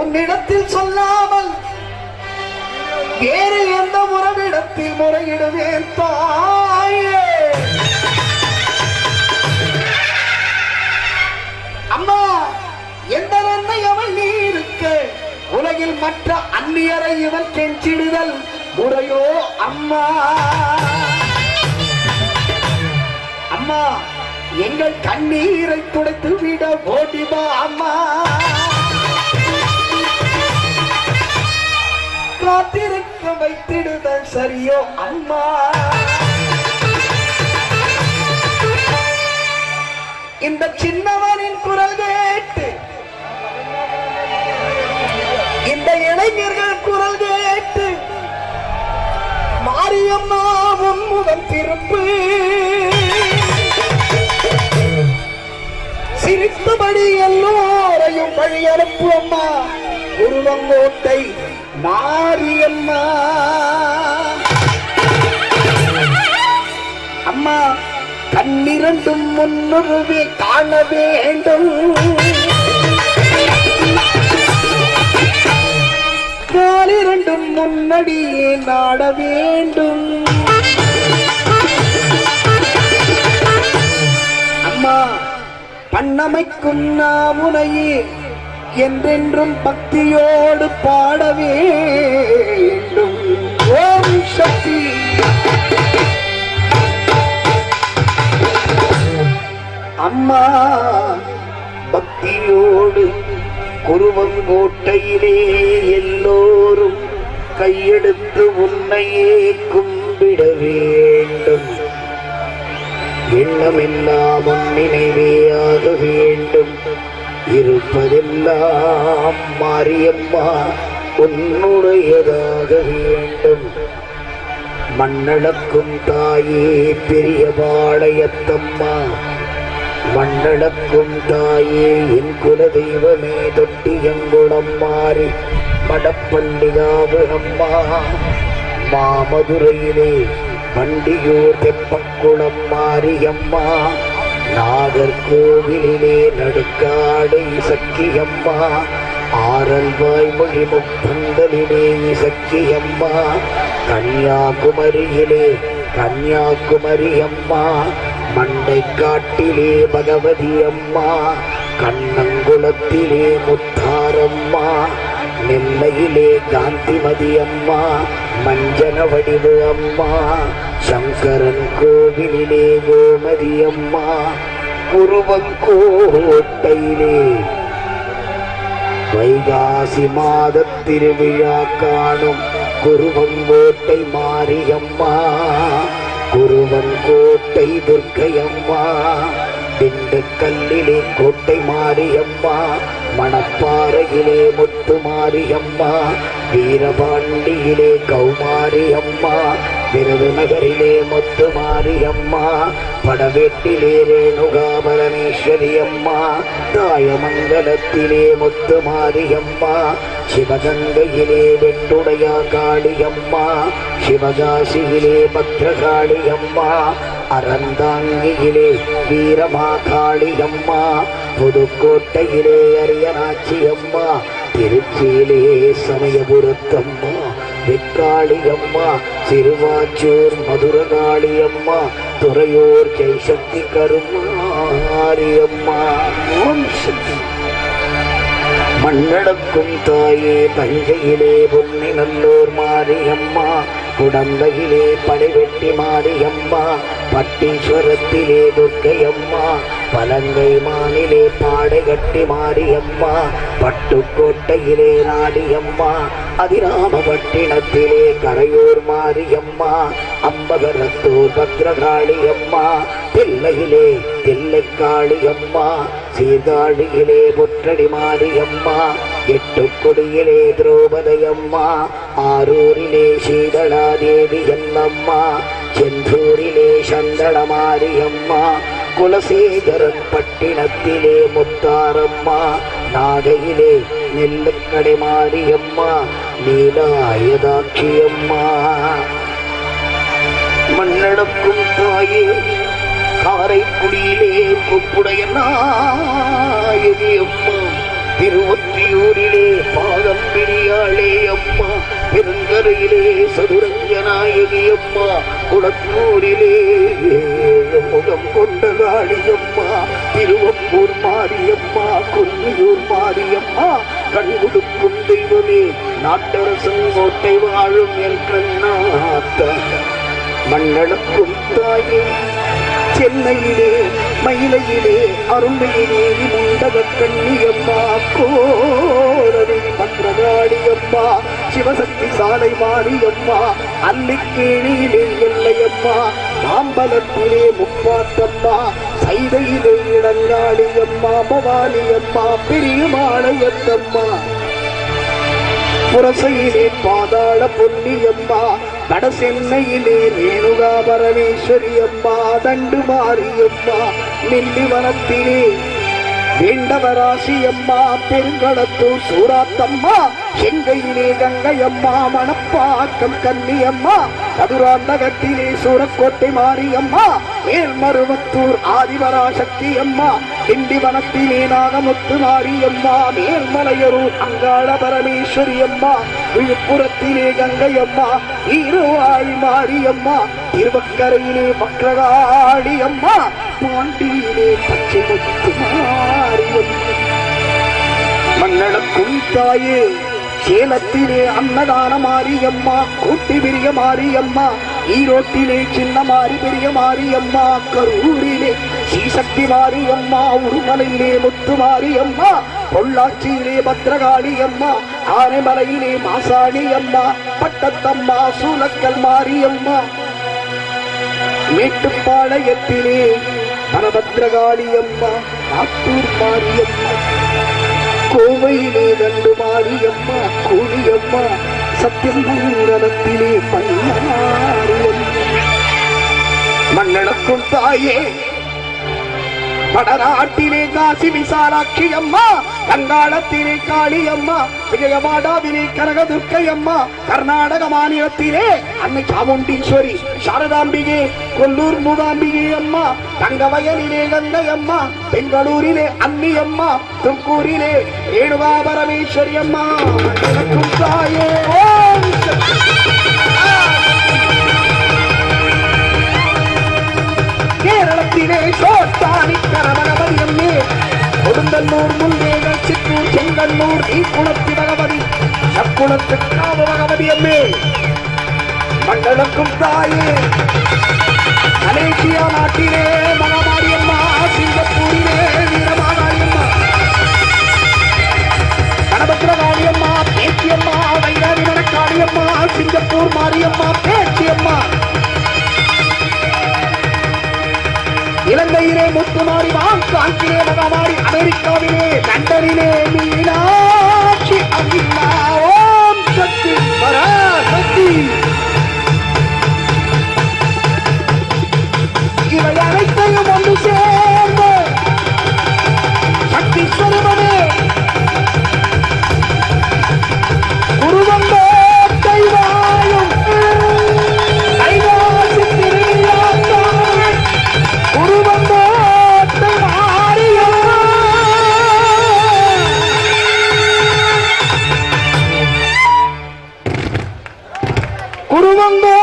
உன்னிடத்தில் சொல்லாமல் வேறு எந்த உறவிடத்தில் முறையிடுவேன் தாயே. அம்மா, எந்த நன்மை அவள் நீ இருக்க உலகில் மற்ற அந்நியரை இவன் கெஞ்சிடுதல் முறையோ அம்மா? அம்மா, எங்கள் கண்ணீரை துடைத்து விட ஓடிவா அம்மா. காத்திருக்க வைத்திடுதல் சரியோ அம்மா? இந்த சின்னவனின் குரல் கேட்டு இந்த இளைஞர்கள் குரல் கேட்டு மாரியம்மா முன்முதல் திருப்பு சிரித்தபடி எல்லோரையும் வழி அனுப்பு அம்மா. குருவங்கோட்டை மாரியம்மா. அம்மா, கண்ணிரண்டும் முன்னுருவே காண வேண்டும், காலிரண்டும் முன்னடியே நாட வேண்டும். அம்மா, பண்ணமைக்கும் நாமுனையே என்றென்றும் பக்தியோடு பாட வேண்டும். ஓம் சக்தி. அம்மா, பக்தியோடு குருவங்கோட்டையிலே எல்லோரும் கையெடுத்து உன்னையே கும்பிட வேண்டும். எண்ணமெல்லாம் உன் நினைவேயாக வேண்டும். இருப்பதெல்லாம் மாரியம்மா உன்னுடையதாக வேண்டும். மண்ணளக்கும் தாயே பெரிய பாளையத்தம்மா, மண்ணளக்கும் தாயே என் குல தெய்வமே தொட்டியங்குளம் மாறி மடப்பள்ளிகாவு அம்மா. மாமதுரையிலே வண்டியூர் தெப்பக்குளம் மாரியம்மா. நாகர்கோவிலிலே நடுக்காடு இசக்கியம்மா. ஆரல்வாய் மொழி முப்பந்தலிலே இசக்கியம்மா. கன்னியாகுமரியிலே கன்னியாகுமரி அம்மா. மண்டை காட்டிலே பகவதி அம்மா. கண்ணங்குளத்திலே முத்தாரம்மா. நெல்லையிலே காந்திமதி அம்மா. மஞ்சன வடிவு அம்மா. சங்கரன் கோவிலிலே கோமதி அம்மா. குருவங்கோட்டையிலே வைகாசி மாத திருவிழா காணும் குருவங்கோட்டை மாரியம்மா. குருவங்கோட்டை துர்க்கையம்மா. திண்டுக்கல்லிலே கோட்டை மாரியம்மா. மணப்பாறையிலே முத்து மாரியம்மா. வீரபாண்டியிலே கௌமாரி அம்மா. விருதுநகரிலே முத்து மாரியம்மா. படவேட்டிலே ரேணுகா பரமேஸ்வரி அம்மா. தாயமங்கலத்திலே முத்து மாரியம்மா. சிவகங்கையிலே வெண்டுடையா காளியம்மா. சிவகாசியிலே பத்ரகாளியம்மா. அறந்தாங்கியிலே வீரமா காளியம்மா. புதுக்கோட்டையிலே அரியநாச்சியம்மா. திருச்சியிலே சமயபுரத்தம்மா வெக்காளியம்மா. திருவாச்சூர் மதுரகாளியம்மா. துறையூர் ஜெய்சக்தி கருமாரியம்மா. ஓம் சக்தி. மண்ணடக்கும் தாயே தஞ்சையிலே பொன்னி நல்லூர் மாரியம்மா. குடந்தையிலே படைவெட்டி மாரியம்மா. பட்டீஸ்வரத்திலே துர்க்கையம்மா. பலங்கை மானிலே பாடைகட்டி மாரியம்மா. பட்டுக்கோட்டையிலே நாடியம்மா. அதிராமபட்டினத்திலே கரையூர் மாரியம்மா. அம்பகரத்தூர் பத்ரகாளியம்மா. தில்லையிலே தில்லைக்காளியம்மா. சீர்காழியிலே பொற்றடி மாரியம்மா. எட்டுக்கொடியிலே திரௌபதையம்மா. ஆரூரிலே சீதளாதேவி என்னம்மா. செந்தூரிலே சந்தன மாரியம்மா. குலசேகரன் பட்டினத்திலே முத்தாரம்மா. நாகையிலே நெல்லுக்கடை மாரியம்மா. நீலாயுதாட்சியம்மா. மண்ணடக்கும் தாயே காரைக்குடியிலே கொப்புடைய நாயகி அம்மா. திருவொற்றியூரிலே பாத பெரியாளே அம்மா, பெருங்கரையிலே சதுரங்க நாயகி அம்மா, குளத்தூரிலே முகம் கொண்ட காளியம்மா, திருவப்பூர் மாரியம்மா, கொல்லியூர் மாரியம்மா, கண் கொடுக்கும் தெய்வமே, நாட்டரசன் கோட்டை வாழும் என் கண்ணாத்த மண்ணளக்கும் தாயே, சென்னையிலே மயிலையிலே அருமையிலே முண்டக கண்ணியம்மா, கோரவி பத்திரகாளியம்மா, சிவசக்தி சாலை மாரியம்மா, அல்லிக்கேணியிலே எல்லையம்மா, மாம்பலத்திலே முப்பாத்தம்மா, சைதையிலே இடங்காளியம்மா, பவானியம்மா, பெரியமாளையத்தம்மா, புரசையிலே பாதாள பொன்னியம்மா, வட சென்னையிலே ரேணுகா பரமேஸ்வரி அம்மா, தண்டு மாரியம்மா, நெல்லிவனத்திலே வேண்டவராசி அம்மா, பெருங்களத்தூர் சூராத்தம்மா, செங்கையிலே கங்கையம்மா, மணப்பாக்கம் கன்னியம்மா, கதுராந்தகத்திலே சூரக்கோட்டை மாரியம்மா, மேல்மருவத்தூர் ஆதிபராசக்தி அம்மா, திண்டிவனத்திலே நாகமுத்து மாரியம்மா, மேல்மலையரூர் அங்காள பரமேஸ்வரி அம்மா, விழுப்புரத்திலே கங்கையம்மா, ஈருவாழி மாரியம்மா, திருவக்கரையிலே வக்ரகாளி அம்மா, பாண்டியிலே பச்சை முத்து மாரியம்மா, மண்ணளக்கும் தாயே, சேலத்திலே அன்னதான மாரியம்மா, கூட்டி பெரிய மாரியம்மா, ஈரோட்டிலே சின்ன மாறி பெரிய மாரியம்மா, கரூரிலே ஸ்ரீசக்தி மாரியம்மா, உடுமலையிலே முத்து மாரியம்மா, பொள்ளாச்சியிலே பத்ரகாளி அம்மா, ஆனைமலையிலே மாசாணி அம்மா, பட்டத்தம்மா, சூலக்கல் மாரியம்மா, மேட்டுப்பாளையத்திலே வனபத்ரகாளி அம்மா, ஆத்தூர் மாரியம்மா, கோவையிலே தண்டு மாரியம்மா, கூலியம்மா, சத்தியமங்கலத்திலே பன்னாரியம்மா, மண்ணளக்கும் தாயே, வடநாட்டிலே காசி விசாலாட்சி அம்மா, கங்காளத்திலே காளியம்மா, விஜயவாடாவிலே கனகதுர்க்கை அம்மா, கர்நாடக மாநிலத்திலே அன்னை சாமுண்டீஸ்வரி சாரதாம்பிகே, கொல்லூர் மூதாம்பிகே அம்மா, தங்கவயலிலே கங்கை அம்மா, பெங்களூரிலே அன்னி அம்மா, தும்கூரிலே ரேணுகா பரமேஸ்வரி அம்மா, எனக்கும் தாயே ஓம் கேரளத்திலே சோட்டானி கரவணபதி அம்மே, கொடுங்கல்லூர் முன்னேகல் சித்தூர் செங்கல்லூர் ஈக்குளத்தி பகவதி சக்குளத்து காவ பகவதி அம்மே, மண்டலக்கும் தாயே, மலேசியா நாட்டிலே மகாமாரியம்மா, சிங்கப்பூரிலே வீரமாகாளியம்மா, கணபத்ரகாளியம்மா, பேச்சியம்மா, வைராணி மணக்காளியம்மா, சிங்கப்பூர் மாரியம்மா, பேச்சியம்மா, இலங்கையிலே முத்துமாரி, வாங்காங்கிலே மகாமாரி, அமெரிக்காவிலே லண்டனிலே மீனாட்சி அம்மா, ஓம் சக்தி பராசக்தி, இவை அனைத்தையும் ஒன்று சேர்ந்து சக்தி ஸ்வரூபமே குருவந்தோட்டை வாழும் கைலாசி திருவிழாக்காய் குருவந்தோட்டை மாரியம்மா, குருவந்தோ